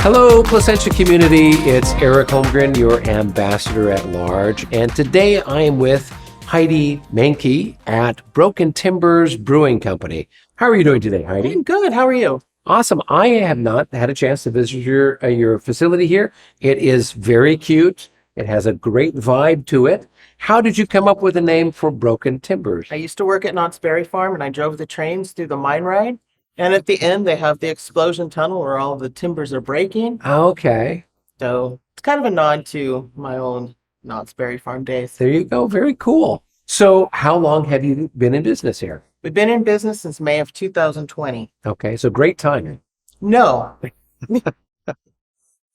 Hello, Placentia community. It's Eric Holmgren, your ambassador at large. And today I am with Heidi Menke at Broken Timbers Brewing Company. How are you doing today, Heidi? I'm good. How are you? Awesome. I have not had a chance to visit your facility here. It is very cute. It has a great vibe to it. How did you come up with a name for Broken Timbers? I used to work at Knott's Berry Farm and I drove the trains through the mine ride. And at the end, they have the explosion tunnel where all the timbers are breaking. Okay. So it's kind of a nod to my own Knott's Berry Farm days. There you go. Very cool. So how long have you been in business here? We've been in business since May of 2020. Okay. So great timing. No,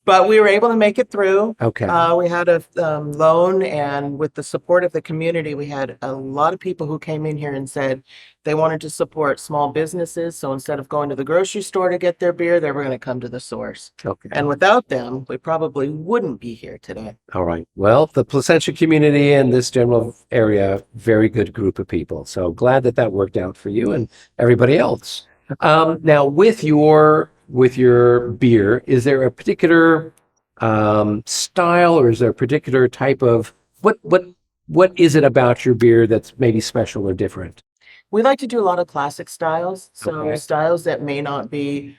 but we were able to make it through. Okay. We had a loan, and with the support of the community, we had a lot of people who came in here and said they wanted to support small businesses. So instead of going to the grocery store to get their beer, they were going to come to the source. Okay. And without them, we probably wouldn't be here today. All right. Well, the Placentia community and this general area, very good group of people. So glad that that worked out for you and everybody else. Now, with your beer, is there a particular style, or is there a particular type of what is it about your beer that's maybe special or different? We like to do a lot of classic styles. So Okay. styles that may not be,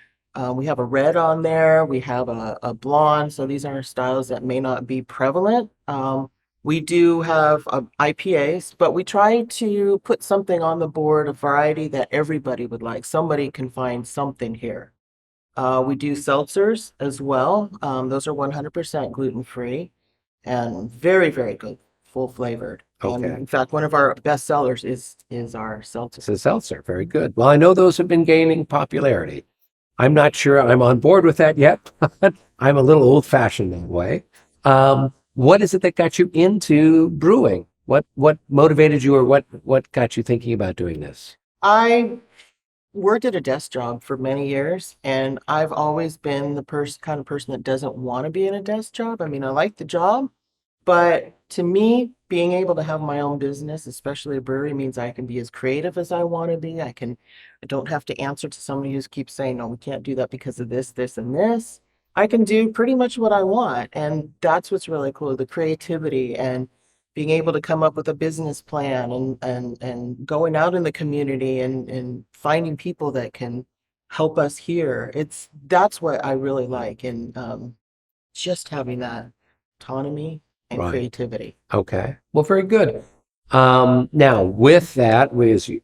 we have a red on there, we have a blonde. So these are styles that may not be prevalent. We do have IPAs, but we try to put something on the board, a variety that everybody would like. Somebody can find something here. We do seltzers as well. Those are 100% gluten-free and very, very good, full flavored. And Okay. in fact, one of our best sellers is our seltzer. It's a seltzer. Very good. Well, I know those have been gaining popularity. I'm not sure I'm on board with that yet. I'm a little old-fashioned that way. What is it that got you into brewing? What motivated you, or what got you thinking about doing this? I worked at a desk job for many years, and I've always been the kind of person that doesn't want to be in a desk job. I mean, I like the job, but to me, being able to have my own business, especially a brewery, means I can be as creative as I want to be. I don't have to answer to somebody who keeps saying, no, we can't do that because of this, this, and this. I can do pretty much what I want. And that's what's really cool, the creativity and being able to come up with a business plan and going out in the community and finding people that can help us here. That's what I really like. And just having that autonomy and Right. creativity. Okay. Well, very good. Now, with that,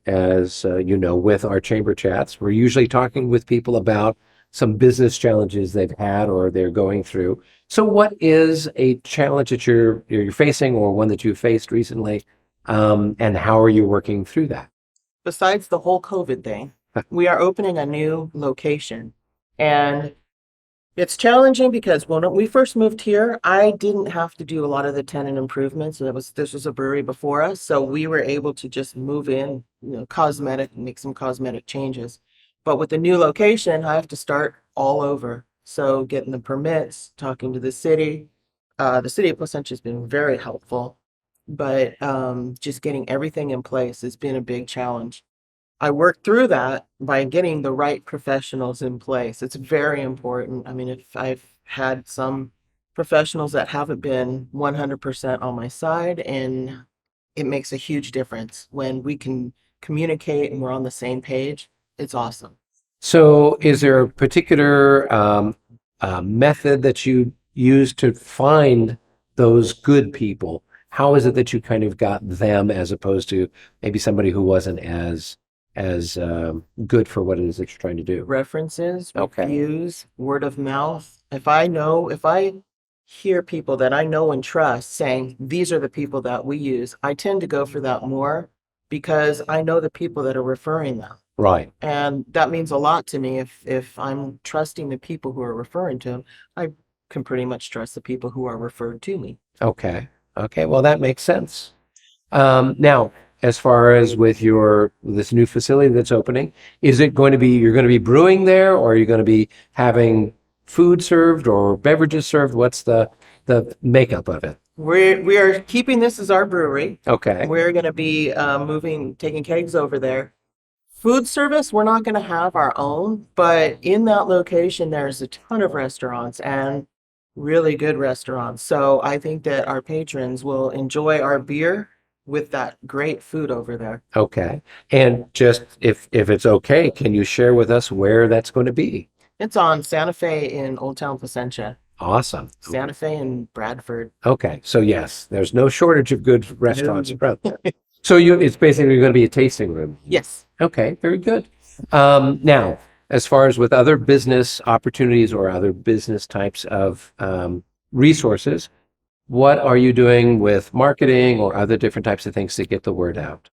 as you know, with our chamber chats, we're usually talking with people about some business challenges they've had or they're going through. So, what is a challenge that you're facing, or one that you've faced recently, and how are you working through that? Besides the whole COVID thing, we are opening a new location. And it's challenging because when we first moved here, I didn't have to do a lot of the tenant improvements. This was a brewery before us, so we were able to just move in, make some cosmetic changes. But with the new location, I have to start all over. So getting the permits, talking to the city. The city of Placentia has been very helpful, but just getting everything in place has been a big challenge. I worked through that by getting the right professionals in place. It's very important. I mean, if I've had some professionals that haven't been 100% on my side, and it makes a huge difference when we can communicate and we're on the same page. It's awesome. So, is there a particular method that you use to find those good people? How is it that you kind of got them as opposed to maybe somebody who wasn't as good for what it is that you're trying to do? References, Okay. reviews, word of mouth. If I hear people that I know and trust saying these are the people that we use, I tend to go for that more because I know the people that are referring them. Right. And that means a lot to me. If I'm trusting the people who are referring to them, I can pretty much trust the people who are referred to me. Okay. Okay. Well, that makes sense. Now, as far as with this new facility that's opening, is it going to be, you're going to be brewing there, or are you going to be having food served or beverages served? What's the makeup of it? We are keeping this as our brewery. Okay. We're going to be taking kegs over there Food service, we're not going to have our own, but in that location, there's a ton of restaurants and really good restaurants. So I think that our patrons will enjoy our beer with that great food over there. Okay. And just if it's okay, can you share with us where that's going to be? It's on Santa Fe in Old Town Placentia, Awesome. Santa Fe and Bradford. Okay. So yes, there's no shortage of good restaurants No. around there. So it's basically going to be a tasting room. Yes. Okay, very good. Now, as far as with other business opportunities or other business types of resources, what are you doing with marketing or other different types of things to get the word out?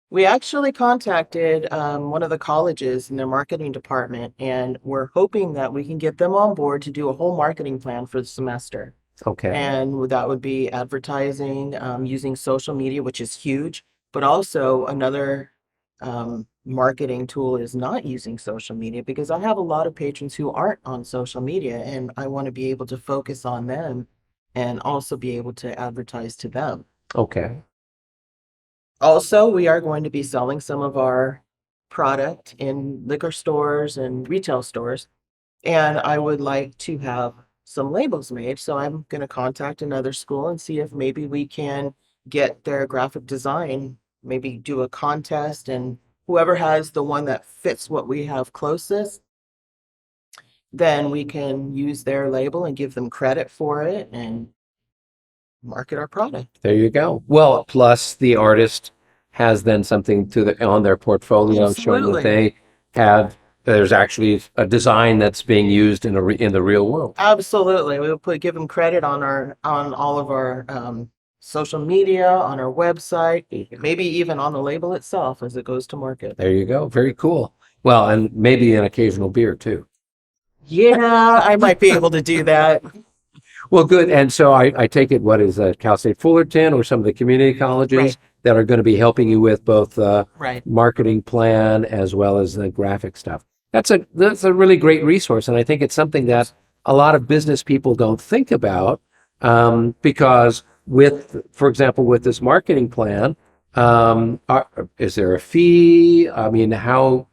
We actually contacted one of the colleges in their marketing department, and we're hoping that we can get them on board to do a whole marketing plan for the semester. Okay, And that would be advertising, using social media, which is huge, but also another marketing tool is not using social media because I have a lot of patrons who aren't on social media, and I want to be able to focus on them and also be able to advertise to them. okay, Also, we are going to be selling some of our product in liquor stores and retail stores, and I would like to have some labels made. So I'm going to contact another school and see if maybe we can get their graphic design, maybe do a contest, and whoever has the one that fits what we have closest, then we can use their label and give them credit for it and market our product. there you go. Well, plus the artist has then something on their portfolio showing that Absolutely. they have there's actually a design that's being used in the real world. Absolutely. We'll give them credit on all of our social media, on our website, maybe even on the label itself as it goes to market. There you go. Very cool. Well, and maybe an occasional beer too. Yeah, I might be able to do that. Well, good. And so I take it, what is Cal State Fullerton or some of the community colleges Right. that are going to be helping you with both the Right. marketing plan as well as the graphic stuff. That's a really great resource, and I think it's something that a lot of business people don't think about because for example, with this marketing plan, is there a fee? I mean, how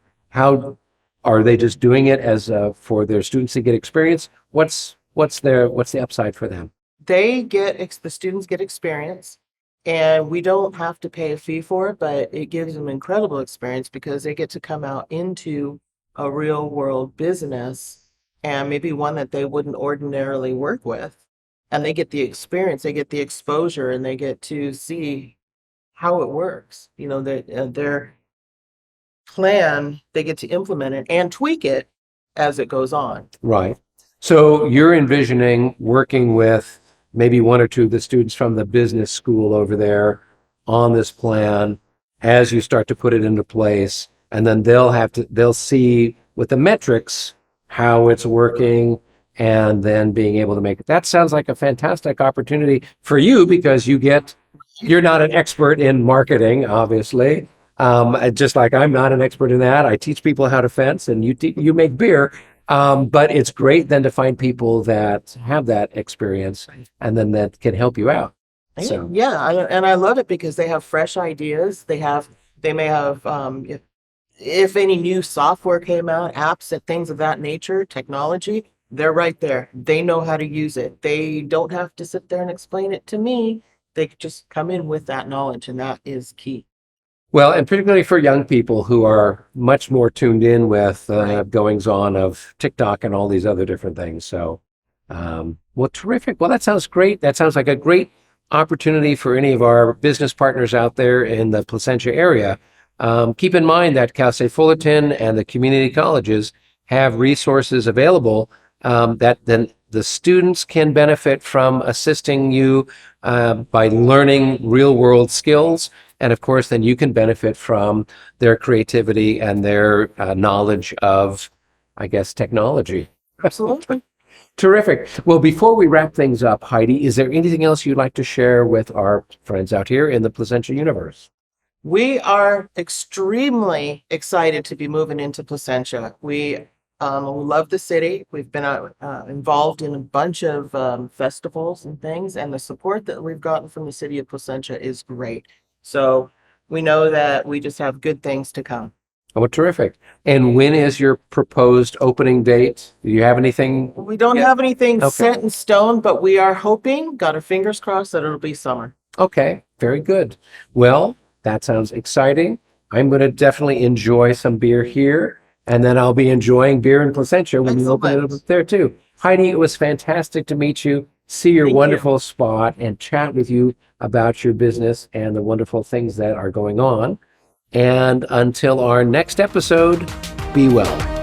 are they just doing it as for their students to get experience? What's the upside for them? The students get experience, and we don't have to pay a fee for it, but it gives them incredible experience because they get to come out into a real world business and maybe one that they wouldn't ordinarily work with. And they get the experience, they get the exposure, and they get to see how it works. Their plan, they get to implement it and tweak it as it goes on. Right. So you're envisioning working with maybe one or two of the students from the business school over there on this plan as you start to put it into place, and then they'll see with the metrics how it's working and then being able to make it. That sounds like a fantastic opportunity for you because you're not an expert in marketing, obviously. Just like I'm not an expert in that. I teach people how to fence and you make beer. But it's great then to find people that have that experience and then that can help you out. So, And I love it because they have fresh ideas. They may have, if any new software came out, apps and things of that nature, technology, they're right there. They know how to use it. They don't have to sit there and explain it to me. They just come in with that knowledge, and that is key. well, and particularly for young people who are much more tuned in with Right. goings on of TikTok and all these other different things. So, well, terrific. Well, that sounds great. That sounds like a great opportunity for any of our business partners out there in the Placentia area. Keep in mind that Cal State Fullerton and the community colleges have resources available that then the students can benefit from assisting you by learning real world skills. And of course, then you can benefit from their creativity and their knowledge of, I guess, technology. Absolutely. Terrific. Well, before we wrap things up, Heidi, is there anything else you'd like to share with our friends out here in the Placentia universe? We are extremely excited to be moving into Placentia. We love the city. We've been involved in a bunch of festivals and things, and the support that we've gotten from the city of Placentia is great. So we know that we just have good things to come. Oh, terrific. And when is your proposed opening date? Do you have anything? We don't Yeah. have anything Okay. set in stone, but we are hoping, got our fingers crossed, that it'll be summer. Okay, very good. Well, that sounds exciting. I'm going to definitely enjoy some beer here, and then I'll be enjoying beer in Placentia when you open it up Excellent. there too. Heidi, it was fantastic to meet you, see your Thank you. wonderful spot, and chat with you about your business and the wonderful things that are going on. And until our next episode, be well.